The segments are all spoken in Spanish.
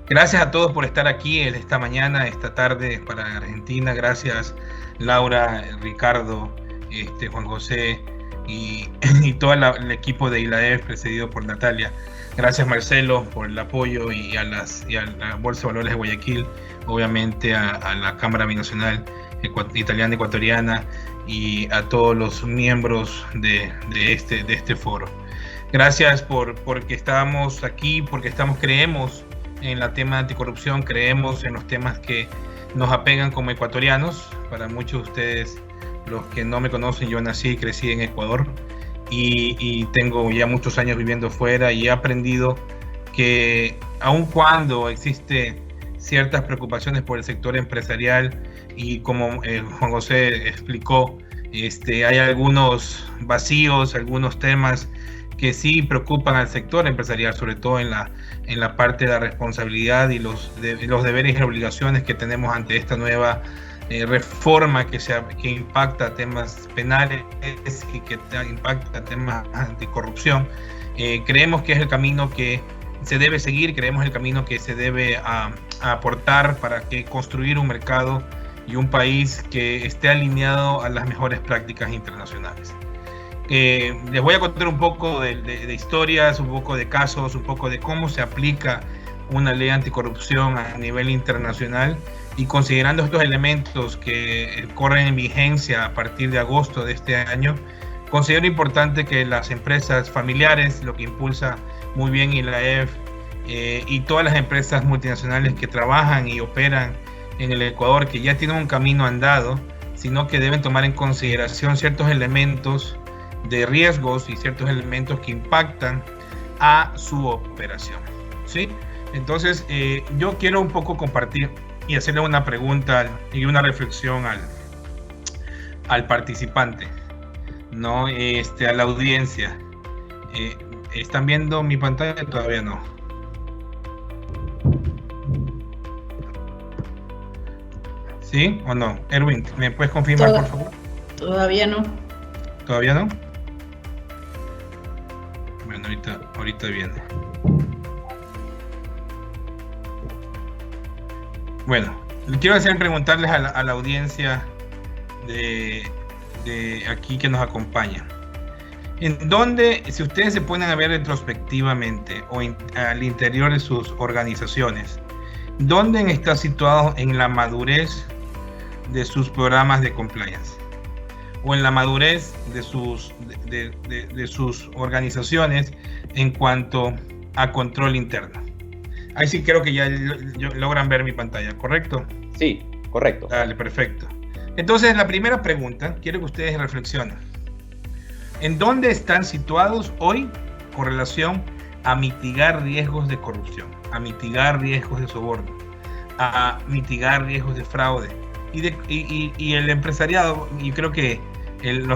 Gracias a todos por estar aquí esta mañana, esta tarde para Argentina. Gracias Laura, Ricardo, Juan José y todo el equipo de ILAEF precedido por Natalia. Gracias Marcelo por el apoyo y a la Bolsa de Valores de Guayaquil, obviamente a la Cámara Binacional Italiana Ecuatoriana y a todos los miembros de este foro. Gracias porque estamos aquí, porque creemos en el tema de anticorrupción, creemos en los temas que nos apegan como ecuatorianos. Para muchos de ustedes, los que no me conocen, yo nací y crecí en Ecuador y tengo ya muchos años viviendo fuera y he aprendido que aun cuando existe ciertas preocupaciones por el sector empresarial y como Juan José explicó, hay algunos vacíos, algunos temas que sí preocupan al sector empresarial, sobre todo en la parte de la responsabilidad y los deberes y obligaciones que tenemos ante esta nueva reforma que impacta temas penales y que impacta temas anticorrupción. Creemos que es el camino que se debe seguir, creemos el camino que se debe aportar para construir un mercado y un país que esté alineado a las mejores prácticas internacionales. Les voy a contar un poco de historias, un poco de casos, un poco de cómo se aplica una ley anticorrupción a nivel internacional, y considerando estos elementos que corren en vigencia a partir de agosto de este año, considero importante que las empresas familiares, lo que impulsa muy bien ILAEF y todas las empresas multinacionales que trabajan y operan en el Ecuador, que ya tienen un camino andado, sino que deben tomar en consideración ciertos elementos de riesgos y ciertos elementos que impactan a su operación, ¿sí? Entonces, yo quiero un poco compartir y hacerle una pregunta y una reflexión al participante, ¿no? A la audiencia. ¿Están viendo mi pantalla? Todavía no. ¿Sí o no? Erwin, ¿me puedes confirmar, por favor? Todavía no. ¿Todavía no? Bueno, ahorita viene. Bueno, quiero preguntarles a la audiencia de aquí que nos acompaña. ¿En dónde, si ustedes se ponen a ver retrospectivamente o al interior de sus organizaciones, dónde están situados en la madurez de sus programas de compliance? O en la madurez de sus organizaciones en cuanto a control interno. Ahí sí creo que ya logran ver mi pantalla, ¿correcto? Sí, correcto. Dale, perfecto. Entonces, la primera pregunta, quiero que ustedes reflexionen. ¿En dónde están situados hoy con relación a mitigar riesgos de corrupción, a mitigar riesgos de soborno, a mitigar riesgos de fraude? Y el empresariado, y creo que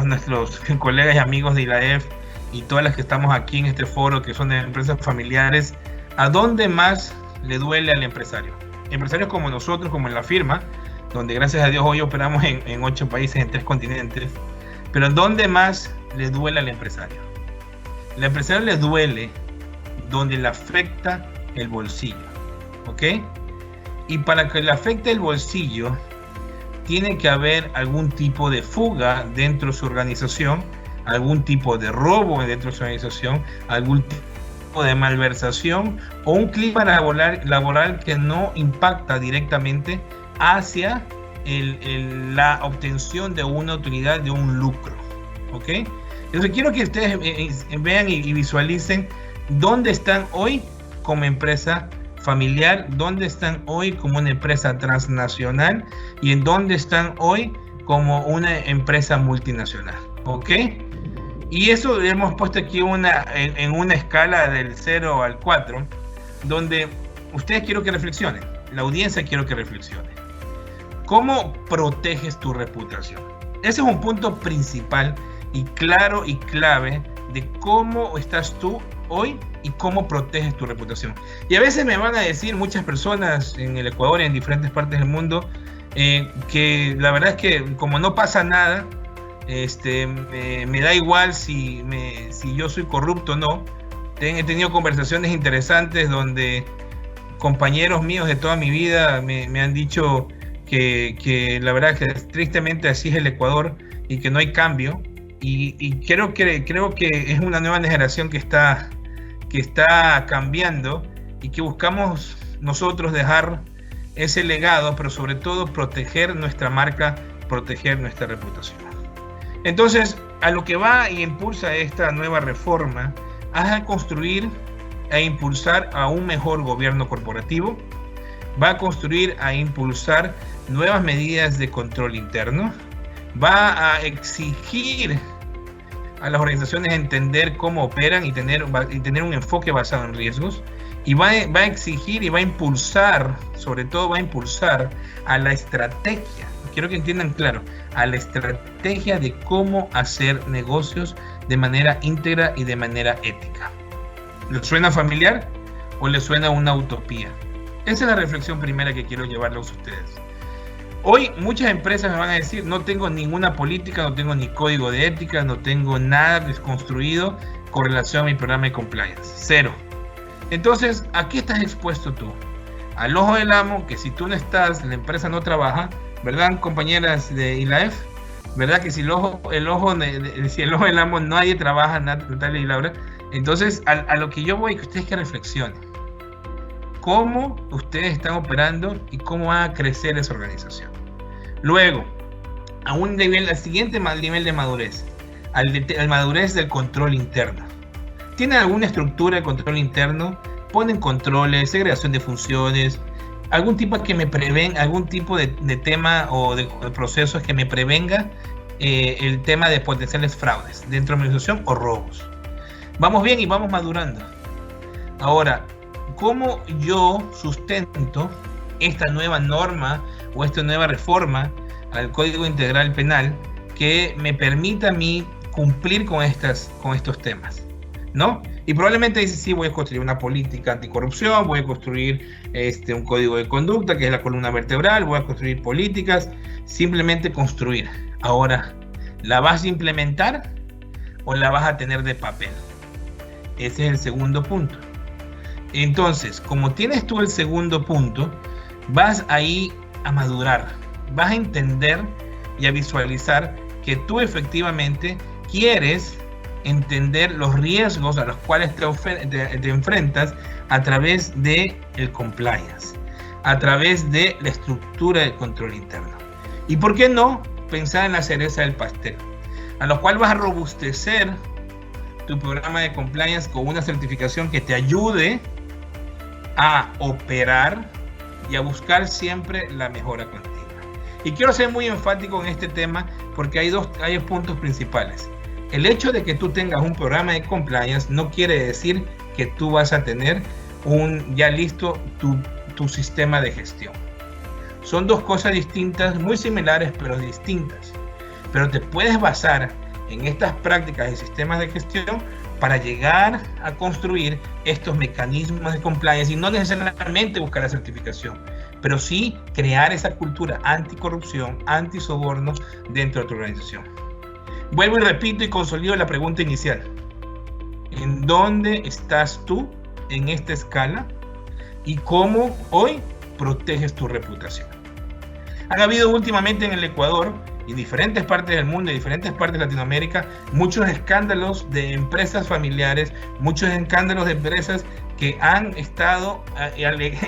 nuestros colegas y amigos de ILAEF y todas las que estamos aquí en este foro, que son de empresas familiares, ¿a dónde más le duele al empresario? Empresarios como nosotros, como en la firma, donde gracias a Dios hoy operamos en 8 países, en 3 continentes, pero ¿dónde más le duele al empresario? Al empresario le duele donde le afecta el bolsillo, ¿ok? Y para que le afecte el bolsillo, tiene que haber algún tipo de fuga dentro de su organización, algún tipo de robo dentro de su organización, algún tipo de malversación o un clima laboral que no impacta directamente hacia la obtención de una utilidad, de un lucro, ¿ok? Entonces quiero que ustedes vean y visualicen dónde están hoy como empresa familiar, dónde están hoy como una empresa transnacional y en dónde están hoy como una empresa multinacional, ¿ok? Y eso hemos puesto aquí en una escala del 0 al 4, donde ustedes quiero que reflexionen, la audiencia quiero que reflexione. ¿Cómo proteges tu reputación? Ese es un punto principal y claro y clave de cómo estás tú hoy y cómo proteges tu reputación. Y a veces me van a decir muchas personas en el Ecuador y en diferentes partes del mundo que la verdad es que como no pasa nada, me da igual si yo soy corrupto o no. He tenido conversaciones interesantes donde compañeros míos de toda mi vida me han dicho que la verdad que tristemente así es el Ecuador y que no hay cambio. Y creo que es una nueva generación que está cambiando y que buscamos nosotros dejar ese legado, pero sobre todo proteger nuestra marca, proteger nuestra reputación. Entonces, a lo que va y impulsa esta nueva reforma es a construir e impulsar a un mejor gobierno corporativo, va a construir e impulsar nuevas medidas de control interno, va a exigir a las organizaciones entender cómo operan y tener un enfoque basado en riesgos, y va a exigir y va a impulsar, sobre todo va a impulsar a la estrategia, quiero que entiendan claro, a la estrategia de cómo hacer negocios de manera íntegra y de manera ética. ¿Les suena familiar o les suena una utopía? Esa es la reflexión primera que quiero llevarlos a ustedes. Hoy muchas empresas me van a decir, no tengo ninguna política, no tengo ni código de ética, no tengo nada desconstruido con relación a mi programa de compliance. Cero. Entonces, ¿a qué estás expuesto tú? Al ojo del amo, que si tú no estás, la empresa no trabaja, ¿verdad, compañeras de ILAEF? ¿Verdad que si el ojo del amo nadie trabaja, Natalia y Laura? Entonces, a lo que yo voy, que ustedes que reflexionen. ¿Cómo ustedes están operando y cómo va a crecer esa organización? Luego, al siguiente nivel de madurez, al madurez del control interno. ¿Tienen alguna estructura de control interno? ¿Ponen controles, segregación de funciones, algún tipo de tema o de procesos que me prevenga el tema de potenciales fraudes dentro de mi organización o robos? Vamos bien y vamos madurando. Ahora, ¿cómo yo sustento esta nueva norma o esta nueva reforma al Código Integral Penal que me permita a mí cumplir con estos temas? ¿No? Y probablemente dice, sí, voy a construir una política anticorrupción, voy a construir un código de conducta que es la columna vertebral, voy a construir políticas, simplemente construir. Ahora, ¿la vas a implementar o la vas a tener de papel? Ese es el segundo punto. Entonces, como tienes tú el segundo punto, vas ahí a madurar, vas a entender y a visualizar que tú efectivamente quieres entender los riesgos a los cuales te enfrentas a través del compliance, a través de la estructura de control interno. ¿Y por qué no pensar en la cereza del pastel? A lo cual vas a robustecer tu programa de compliance con una certificación que te ayude a operar y a buscar siempre la mejora continua. Y quiero ser muy enfático en este tema porque hay dos puntos principales. El hecho de que tú tengas un programa de compliance no quiere decir que tú vas a tener ya listo tu sistema de gestión. Son dos cosas distintas, muy similares pero distintas. Pero te puedes basar en estas prácticas de sistemas de gestión para llegar a construir estos mecanismos de compliance y no necesariamente buscar la certificación, pero sí crear esa cultura anticorrupción, antisoborno dentro de tu organización. Vuelvo y repito y consolido la pregunta inicial. ¿En dónde estás tú en esta escala? ¿Y cómo hoy proteges tu reputación? Han habido últimamente en el Ecuador y diferentes partes del mundo y diferentes partes de Latinoamérica muchos escándalos de empresas familiares, muchos escándalos de empresas que han estado,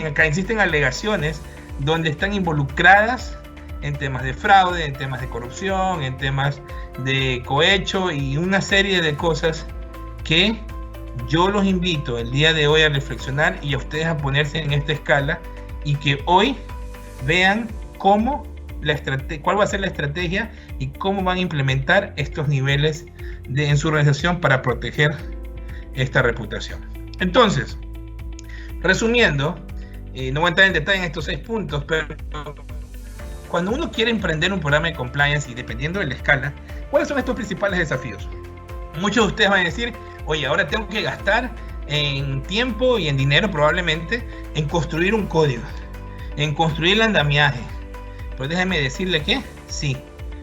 acá existen alegaciones donde están involucradas en temas de fraude, en temas de corrupción, en temas de cohecho y una serie de cosas que yo los invito el día de hoy a reflexionar y a ustedes a ponerse en esta escala y que hoy vean cuál va a ser la estrategia y cómo van a implementar estos niveles en su organización para proteger esta reputación. Entonces, resumiendo, no voy a entrar en detalle en estos 6 puntos, pero cuando uno quiere emprender un programa de compliance y dependiendo de la escala, ¿cuáles son estos principales desafíos? Muchos de ustedes van a decir, oye, ahora tengo que gastar en tiempo y en dinero probablemente en construir un código, en construir el andamiaje. Pero déjeme decirle que sí,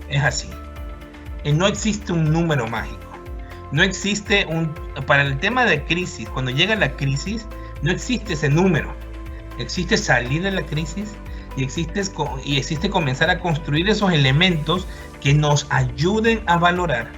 es así. No existe un número mágico. No existe para el tema de crisis, cuando llega la crisis, no existe ese número. existe salir de la crisis y existe comenzar a construir esos elementos que nos ayuden a valorar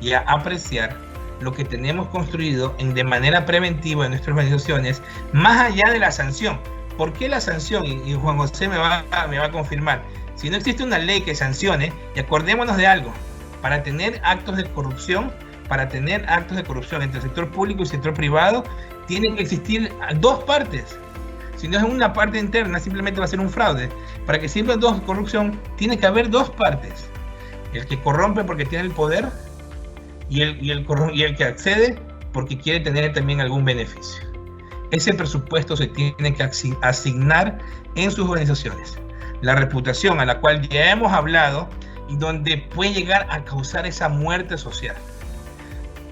y a apreciar lo que tenemos construido de manera preventiva en nuestras organizaciones, más allá de la sanción. ¿Por qué la sanción? Y Juan José me va a confirmar. Si no existe una ley que sancione, y acordémonos de algo, para tener actos de corrupción entre el sector público y el sector privado, tienen que existir dos partes. Si no es una parte interna, simplemente va a ser un fraude. Para que sirva corrupción, tiene que haber dos partes. El que corrompe porque tiene el poder y el que accede porque quiere tener también algún beneficio. Ese presupuesto se tiene que asignar en sus organizaciones. La reputación, a la cual ya hemos hablado, y donde puede llegar a causar esa muerte social.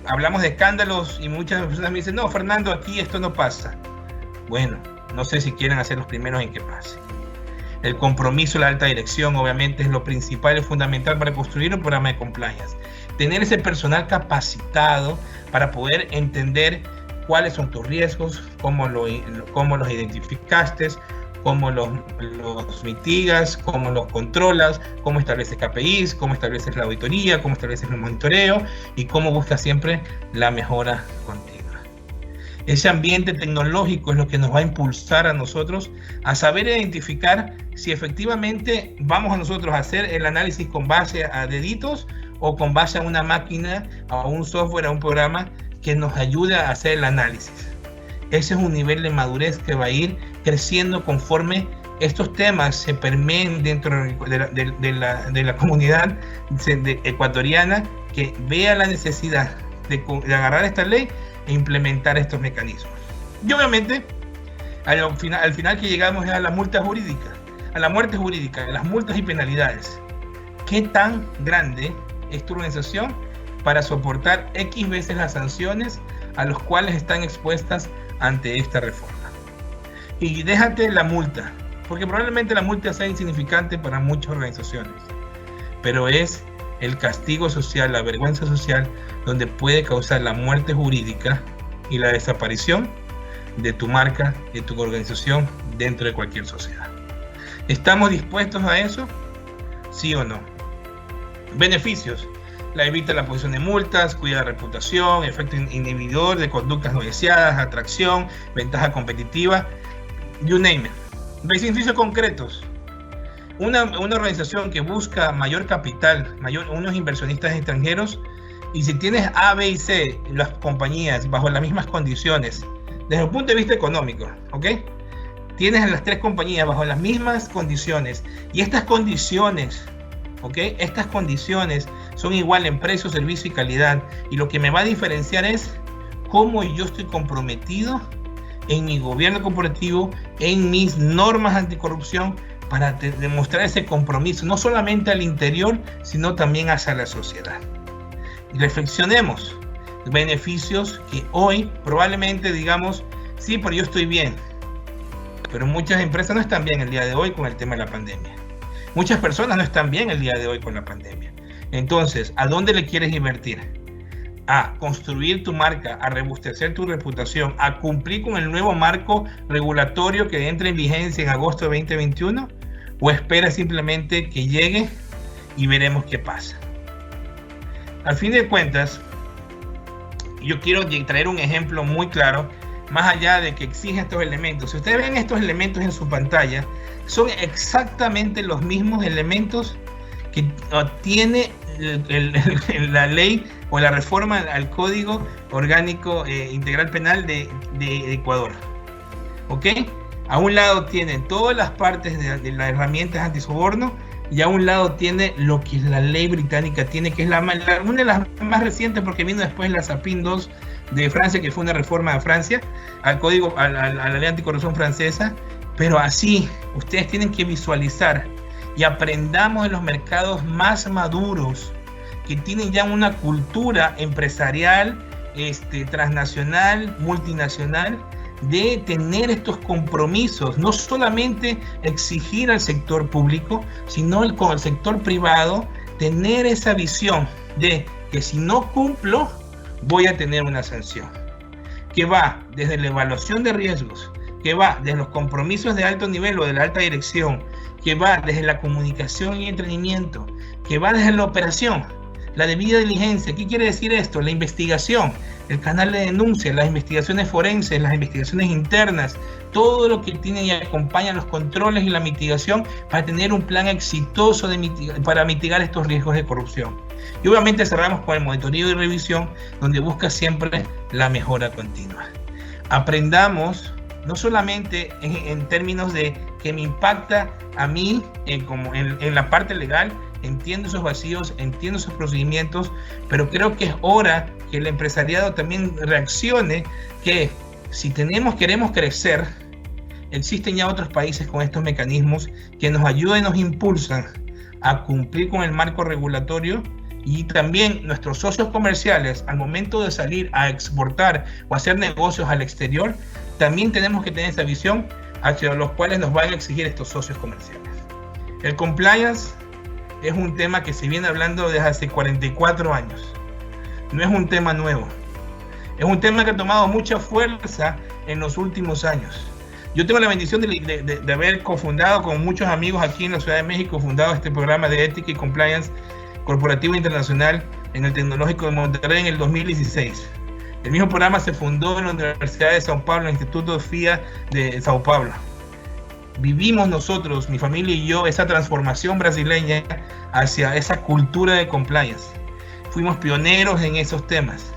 Hablamos de escándalos y muchas personas me dicen, no, Fernando, aquí esto no pasa. Bueno, no sé si quieren ser los primeros en que pase. El compromiso de la alta dirección, obviamente, es lo principal y fundamental para construir un programa de compliance. Tener ese personal capacitado para poder entender cuáles son tus riesgos, cómo los identificaste, cómo los mitigas, cómo los controlas, cómo estableces KPIs, cómo estableces la auditoría, cómo estableces el monitoreo y cómo buscas siempre la mejora continua. Ese ambiente tecnológico es lo que nos va a impulsar a nosotros a saber identificar si efectivamente vamos a nosotros a hacer el análisis con base a deditos o con base a una máquina, a un software, a un programa que nos ayude a hacer el análisis. Ese es un nivel de madurez que va a ir creciendo conforme estos temas se permeen dentro de la comunidad ecuatoriana, que vea la necesidad de agarrar esta ley e implementar estos mecanismos. Y obviamente, al final que llegamos es a la multa jurídica, a la muerte jurídica, a las multas y penalidades. ¿Qué tan grande es tu organización para soportar X veces las sanciones a los cuales están expuestas ante esta reforma? Y déjate la multa, porque probablemente la multa sea insignificante para muchas organizaciones, pero es el castigo social, la vergüenza social, donde puede causar la muerte jurídica y la desaparición de tu marca, de tu organización dentro de cualquier sociedad. ¿Estamos dispuestos a eso? ¿Sí o no? Beneficios. Evita la posición de multas, cuida la reputación, efecto inhibidor de conductas no deseadas, atracción, ventaja competitiva, you name it. Beneficios concretos. Una organización que busca mayor capital, unos inversionistas extranjeros, y si tienes A, B y C, las compañías bajo las mismas condiciones, desde el punto de vista económico, ¿ok? Tienes a las tres compañías bajo las mismas condiciones, y estas condiciones, ¿ok? Estas condiciones son igual en precio, servicio y calidad, y lo que me va a diferenciar es cómo yo estoy comprometido en mi gobierno corporativo, en mis normas anticorrupción, para demostrar ese compromiso, no solamente al interior, sino también hacia la sociedad. Reflexionemos, beneficios que hoy probablemente digamos, sí, pero yo estoy bien, pero muchas empresas no están bien el día de hoy con el tema de la pandemia. Muchas personas no están bien el día de hoy con la pandemia. Entonces, ¿a dónde le quieres invertir? A construir tu marca, a robustecer tu reputación, a cumplir con el nuevo marco regulatorio que entre en vigencia en agosto de 2021, o espera simplemente que llegue y veremos qué pasa. Al fin de cuentas, yo quiero traer un ejemplo muy claro, más allá de que exige estos elementos. Si ustedes ven estos elementos en su pantalla, son exactamente los mismos elementos que tiene la ley o la reforma al Código Orgánico Integral Penal de Ecuador. ¿Ok? A un lado tiene todas las partes de las herramientas antisoborno, y a un lado tiene lo que la ley británica tiene, que es una de las más recientes, porque vino después la Sapin 2 de Francia, que fue una reforma de Francia al código, a la ley anticorrupción francesa. Pero así ustedes tienen que visualizar y aprendamos de los mercados más maduros, que tienen ya una cultura empresarial, transnacional, multinacional, de tener estos compromisos, no solamente exigir al sector público, sino con el sector privado, tener esa visión de que si no cumplo, voy a tener una sanción, que va desde la evaluación de riesgos, que va desde los compromisos de alto nivel o de la alta dirección, que va desde la comunicación y entrenamiento, que va desde la operación, la debida diligencia. ¿Qué quiere decir esto? La investigación, el canal de denuncia, las investigaciones forenses, las investigaciones internas, todo lo que tiene y acompaña los controles y la mitigación para tener un plan exitoso para mitigar estos riesgos de corrupción. Y obviamente cerramos con el monitoreo y revisión, donde busca siempre la mejora continua. Aprendamos, no solamente en términos de que me impacta a mí como en la parte legal, entiendo esos vacíos, entiendo esos procedimientos, pero creo que es hora que el empresariado también reaccione, que si queremos crecer, existen ya otros países con estos mecanismos que nos ayudan y nos impulsan a cumplir con el marco regulatorio, y también nuestros socios comerciales al momento de salir a exportar o hacer negocios al exterior, también tenemos que tener esa visión hacia los cuales nos van a exigir estos socios comerciales. El compliance es un tema que se viene hablando desde hace 44 años. No es un tema nuevo. Es un tema que ha tomado mucha fuerza en los últimos años. Yo tengo la bendición de haber cofundado con muchos amigos aquí en la Ciudad de México, fundado este programa de ética y compliance corporativo internacional en el Tecnológico de Monterrey en el 2016. El mismo programa se fundó en la Universidad de Sao Paulo, en el Instituto FIA de Sao Paulo. Vivimos nosotros, mi familia y yo, esa transformación brasileña hacia esa cultura de compliance. Fuimos pioneros en esos temas.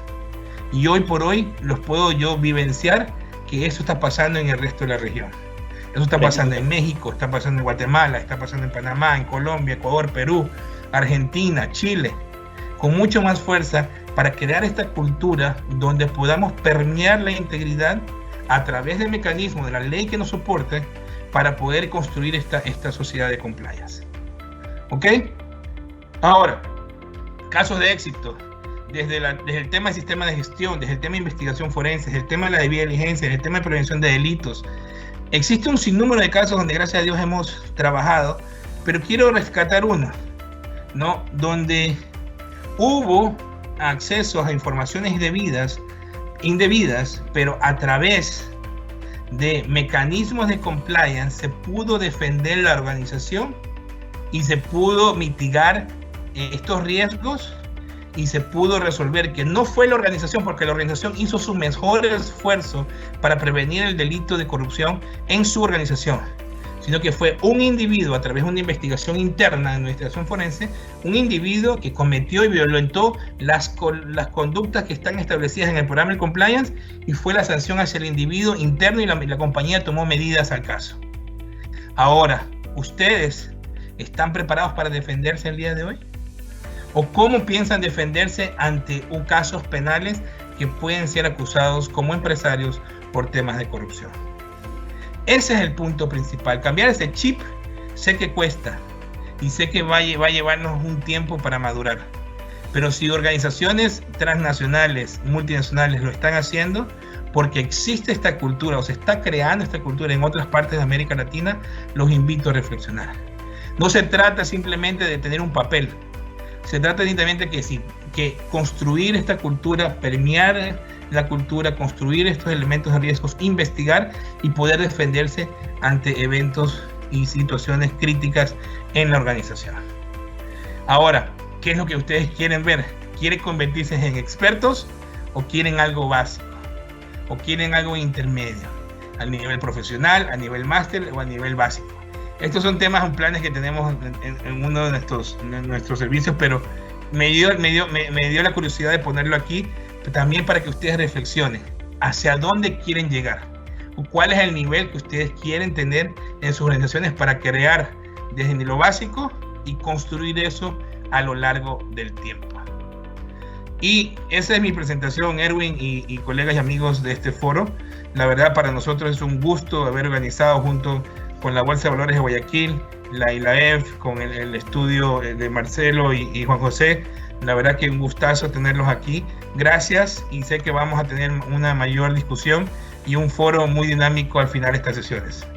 Y hoy por hoy los puedo yo vivenciar que eso está pasando en el resto de la región. Eso está pasando en México, está pasando en Guatemala, está pasando en Panamá, en Colombia, Ecuador, Perú, Argentina, Chile, con mucho más fuerza para crear esta cultura donde podamos permear la integridad a través del mecanismo de la ley que nos soporte para poder construir esta sociedad de compliance. ¿Ok? Ahora, casos de éxito, desde el tema del sistema de gestión, desde el tema de investigación forense, desde el tema de la debida diligencia, desde el tema de prevención de delitos. Existe un sinnúmero de casos donde gracias a Dios hemos trabajado, pero quiero rescatar uno, ¿no? Donde hubo acceso a informaciones indebidas, pero a través de mecanismos de compliance se pudo defender la organización y se pudo mitigar estos riesgos y se pudo resolver que no fue la organización, porque la organización hizo su mejor esfuerzo para prevenir el delito de corrupción en su organización, sino que fue un individuo a través de una investigación interna de investigación forense, un individuo que cometió y violentó las conductas que están establecidas en el programa de compliance, y fue la sanción hacia el individuo interno, y la compañía tomó medidas al caso. Ahora, ¿ustedes están preparados para defenderse el día de hoy? ¿O cómo piensan defenderse ante casos penales que pueden ser acusados como empresarios por temas de corrupción? Ese es el punto principal. Cambiar ese chip sé que cuesta y sé que va a llevarnos un tiempo para madurar. Pero si organizaciones transnacionales, multinacionales lo están haciendo, porque existe esta cultura o se está creando esta cultura en otras partes de América Latina, los invito a reflexionar. No se trata simplemente de tener un papel. Se trata simplemente que construir esta cultura, permear la cultura, construir estos elementos de riesgos, investigar y poder defenderse ante eventos y situaciones críticas en la organización. Ahora, ¿qué es lo que ustedes quieren ver? ¿Quieren convertirse en expertos o quieren algo básico? ¿O quieren algo intermedio? ¿A nivel profesional, a nivel máster o a nivel básico? Estos son temas, son planes que tenemos en uno de nuestros servicios, pero me dio la curiosidad de ponerlo aquí, pero también para que ustedes reflexionen hacia dónde quieren llegar, o cuál es el nivel que ustedes quieren tener en sus organizaciones para crear desde lo básico y construir eso a lo largo del tiempo. Y esa es mi presentación, Erwin y colegas y amigos de este foro. La verdad, para nosotros es un gusto haber organizado junto con la Bolsa de Valores de Guayaquil, la ILAEF, con el estudio de Marcelo y Juan José. La verdad que un gustazo tenerlos aquí. Gracias, y sé que vamos a tener una mayor discusión y un foro muy dinámico al final de estas sesiones.